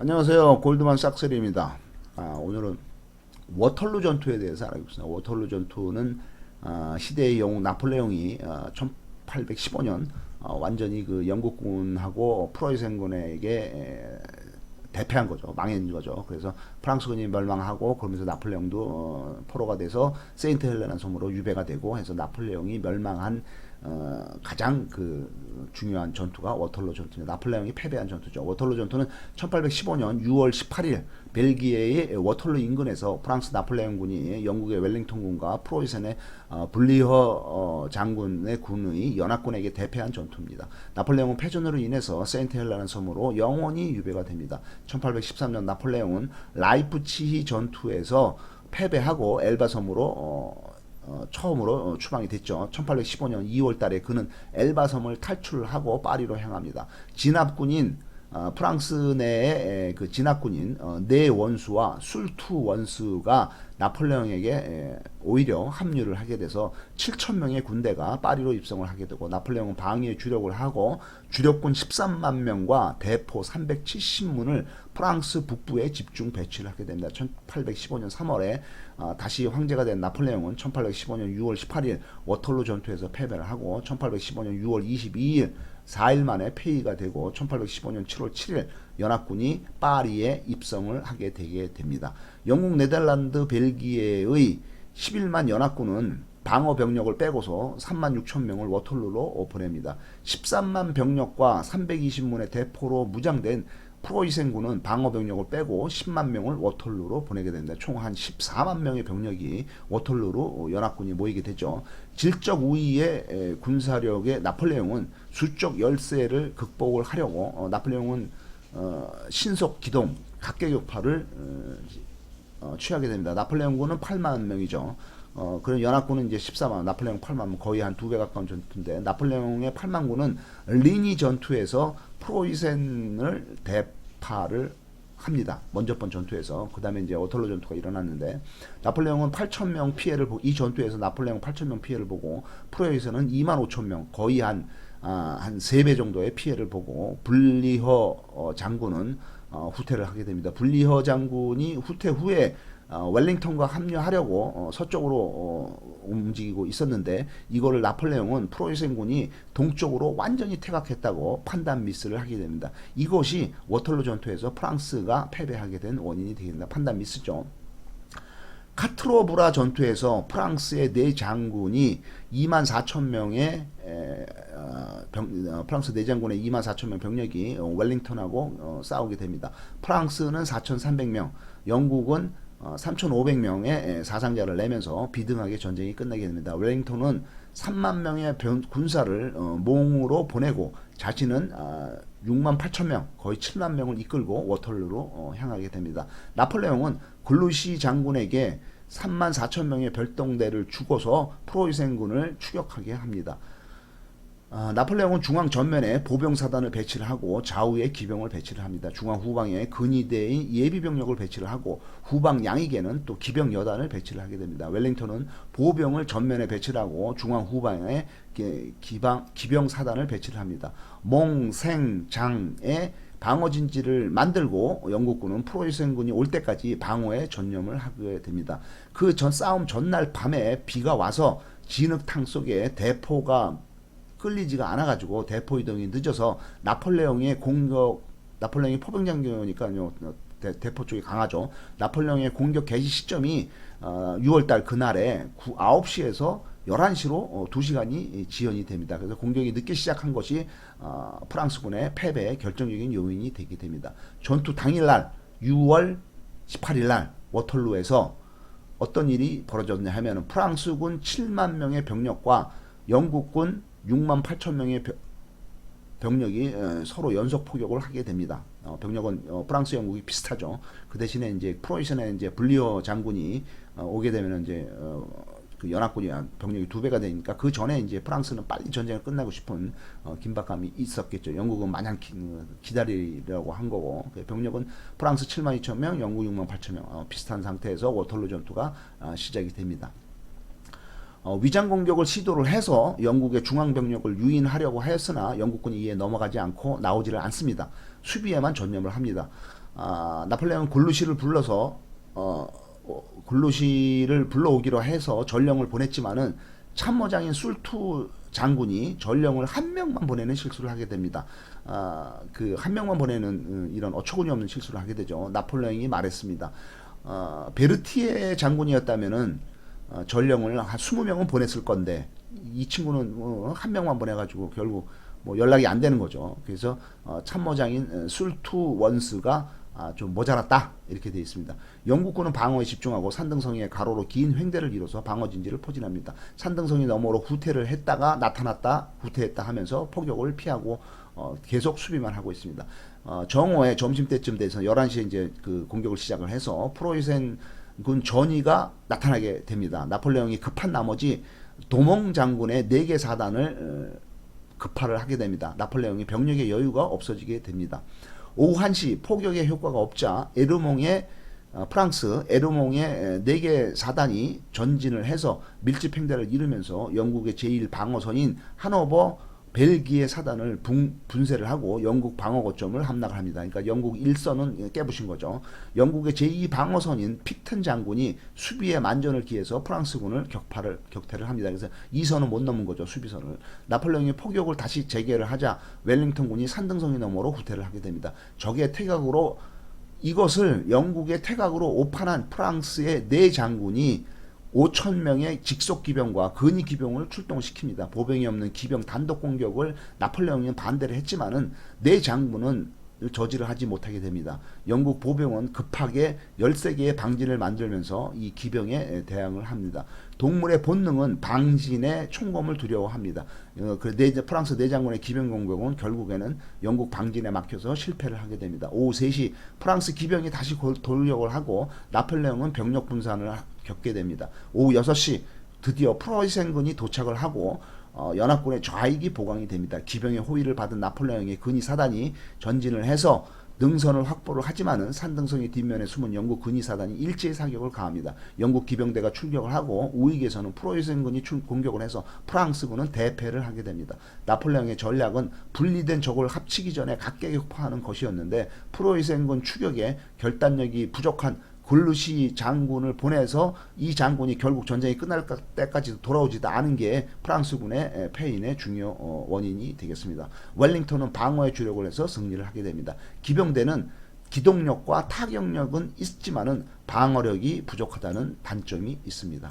안녕하세요. 골드만삭스입니다. 오늘은 워털루 전투에 대해서 알아보겠습니다. 워털루 전투는 시대의 영웅 나폴레옹이 1815년 완전히 그 영국군하고 프로이센군에게 대패한 거죠. 망한 거죠. 그래서 프랑스군이 멸망하고 그러면서 나폴레옹도 포로가 돼서 세인트 헬레나 섬으로 유배가 되고 해서 나폴레옹이 멸망한 가장 그 중요한 전투가 워털루 전투입니다. 나폴레옹이 패배한 전투죠. 워털루 전투는 1815년 6월 18일 벨기에의 워털루 인근에서 프랑스 나폴레옹군이 영국의 웰링턴군과 프로이센의 블리허 장군의 군의 연합군에게 대패한 전투입니다. 나폴레옹은 패전으로 인해서 세인트 헬레나 섬으로 영원히 유배가 됩니다. 1813년 나폴레옹은 라이프치히 전투에서 패배하고 엘바 섬으로 처음으로 추방이 됐죠. 1815년 2월 달에 그는 엘바섬을 탈출하고 파리로 향합니다. 진압군인 프랑스 내의 그 진압군인 네 원수와 술투 원수가 나폴레옹에게 오히려 합류를 하게 돼서 7천 명의 군대가 파리로 입성을 하게 되고 나폴레옹은 방위에 주력을 하고 주력군 13만 명과 대포 370문을 프랑스 북부에 집중 배치를 하게 됩니다. 1815년 3월에 다시 황제가 된 나폴레옹은 1815년 6월 18일 워털루 전투에서 패배를 하고 1815년 6월 22일 4일 만에 폐위가 되고 1815년 7월 7일 연합군이 파리에 입성을 하게 되게 됩니다. 영국, 네덜란드, 벨기에의 11만 연합군은 방어 병력을 빼고서 3만 6천 명을 워털루로 보냅니다. 13만 병력과 320문의 대포로 무장된 프로이센군은 방어 병력을 빼고 10만 명을 워털루로 보내게 됩니다. 총 한 14만 명의 병력이 워털루로 연합군이 모이게 되죠. 질적 우위의 군사력의 나폴레옹은 수적 열세를 극복을 하려고 나폴레옹은 신속 기동 각계격파를 취하게 됩니다. 나폴레옹군은 8만 명이죠. 그런 연합군은 이제 14만, 나폴레옹 8만, 거의 한 2배 가까운 전투인데, 나폴레옹의 8만군은 리니 전투에서 프로이센을 대파를 합니다. 먼저 번 전투에서. 그 다음에 이제 워털루 전투가 일어났는데, 나폴레옹은 8,000명 피해를 보고, 이 전투에서 나폴레옹 8,000명 피해를 보고, 프로이센은 2만 5천 명, 거의 한 3배 정도의 피해를 보고, 블리허 장군은 후퇴를 하게 됩니다. 블리허 장군이 후퇴 후에 웰링턴과 합류하려고 서쪽으로 움직이고 있었는데 이거를 나폴레옹은 프로이센군이 동쪽으로 완전히 퇴각했다고 판단 미스를 하게 됩니다. 이것이 워털루 전투에서 프랑스가 패배하게 된 원인이 되겠습니다. 판단 미스죠. 카트로브라 전투에서 프랑스의 네 장군이 2만 4천 명의 프랑스 내장군의 2만 4천 명 병력이 웰링턴하고 싸우게 됩니다. 프랑스는 4,300명, 영국은 3,500명의 사상자를 내면서 비등하게 전쟁이 끝나게 됩니다. 웰링턴은 3만 명의 군사를 몽으로 보내고 자신은 6만 8천 명, 거의 7만 명을 이끌고 워털루로 향하게 됩니다. 나폴레옹은 글루시 장군에게 3만 4천 명의 별동대를 주고서 프로이센군을 추격하게 합니다. 나폴레옹은 중앙 전면에 보병사단을 배치를 하고 좌우에 기병을 배치를 합니다. 중앙 후방에 근위대의 예비병력을 배치를 하고 후방 양익에는 또 기병 여단을 배치를 하게 됩니다. 웰링턴은 보병을 전면에 배치를 하고 중앙 후방에 기병 사단을 배치를 합니다. 몽생장에 방어진지를 만들고 영국군은 프로이센군이 올 때까지 방어에 전념을 하게 됩니다. 그 싸움 전날 밤에 비가 와서 진흙탕 속에 대포가 끌리지가 않아가지고 대포 이동이 늦어서 나폴레옹이 포병장교니까요. 대포 쪽이 강하죠. 나폴레옹의 공격 개시 시점이 6월달 그날에 9시에서 11시로 2시간이 지연이 됩니다. 그래서 공격이 늦게 시작한 것이 프랑스군의 패배의 결정적인 요인이 되게 됩니다. 전투 당일날 6월 18일날 워털루에서 어떤 일이 벌어졌냐 하면 프랑스군 7만 명의 병력과 영국군 6만 8천 명의 병력이 서로 연속 포격을 하게 됩니다. 병력은 프랑스, 영국이 비슷하죠. 그 대신에 이제 프로이센의 이제 블리어 장군이 오게 되면 이제 그 연합군이 병력이 2배가 되니까 그 전에 이제 프랑스는 빨리 전쟁을 끝나고 싶은 긴박감이 있었겠죠. 영국은 마냥 기다리려고 한 거고 병력은 프랑스 7만 2천 명, 영국 6만 8천 명 비슷한 상태에서 워털루 전투가 시작이 됩니다. 위장 공격을 시도를 해서 영국의 중앙병력을 유인하려고 했으나 영국군이 이에 넘어가지 않고 나오지를 않습니다. 수비에만 전념을 합니다. 나폴레옹은 골루시를 불러서 골루시를 불러오기로 해서 전령을 보냈지만은 참모장인 술투 장군이 전령을 한 명만 보내는 실수를 하게 됩니다. 그 한 명만 보내는 이런 어처구니 없는 실수를 하게 되죠. 나폴레옹이 말했습니다. 베르티에 장군이었다면은 전령을 한 20명은 보냈을 건데 이 친구는 한 명만 보내가지고 결국 뭐 연락이 안 되는 거죠. 그래서 참모장인 술투 원스가 좀 모자랐다 이렇게 되어 있습니다. 영국군은 방어에 집중하고 산등성이의 가로로 긴 횡대를 이뤄서 방어 진지를 포진합니다. 산등성이 너머로 후퇴를 했다가 나타났다 후퇴했다 하면서 포격을 피하고 계속 수비만 하고 있습니다. 정오에 점심때쯤 돼서 11시에 이제 그 공격을 시작을 해서 프로이센 군 전의가 나타나게 됩니다. 나폴레옹이 급한 나머지 도몽 장군의 4개 사단을 급파를 하게 됩니다. 나폴레옹이 병력의 여유가 없어지게 됩니다. 오후 1시 포격의 효과가 없자 프랑스 에르몽의 4개 사단이 전진을 해서 밀집 행대를 이루면서 영국의 제1방어선인 하노버 벨기에 사단을 분쇄를 하고 영국 방어 거점을 함락을 합니다. 그러니까 영국 1선은 깨부신 거죠. 영국의 제2방어선인 픽튼 장군이 수비에 만전을 기해서 프랑스군을 격퇴를 합니다. 그래서 2선은 못 넘은 거죠. 수비선을. 나폴레옹이 포격을 다시 재개를 하자 웰링턴군이 산등성이 너머로 후퇴를 하게 됩니다. 적의 태각으로 이것을 영국의 태각으로 오판한 프랑스의 4장군이 5,000명의 직속 기병과 근위 기병을 출동시킵니다. 보병이 없는 기병 단독 공격을 나폴레옹이 반대를 했지만은 4장군은 저지를 하지 못하게 됩니다. 영국 보병은 급하게 13개의 방진을 만들면서 이 기병에 대항을 합니다. 동물의 본능은 방진의 총검을 두려워합니다. 프랑스 내장군의 기병 공격은 결국에는 영국 방진에 막혀서 실패를 하게 됩니다. 오후 3시 프랑스 기병이 다시 돌격을 하고 나폴레옹은 병력 분산을 겪게 됩니다. 오후 6시 드디어 프로이센군이 도착을 하고 연합군의 좌익이 보강이 됩니다. 기병의 호위를 받은 나폴레옹의 근위 사단이 전진을 해서 능선을 확보를 하지만은 산등성의 뒷면에 숨은 영국 근위 사단이 일제히 사격을 가합니다. 영국 기병대가 출격을 하고 우익에서는 프로이센군이 공격을 해서 프랑스군은 대패를 하게 됩니다. 나폴레옹의 전략은 분리된 적을 합치기 전에 각계격파하는 것이었는데 프로이센군 추격에 결단력이 부족한 글루시 장군을 보내서 이 장군이 결국 전쟁이 끝날 때까지 돌아오지도 않은 게 프랑스군의 패인의 중요 원인이 되겠습니다. 웰링턴은 방어에 주력을 해서 승리를 하게 됩니다. 기병대는 기동력과 타격력은 있지만은 방어력이 부족하다는 단점이 있습니다.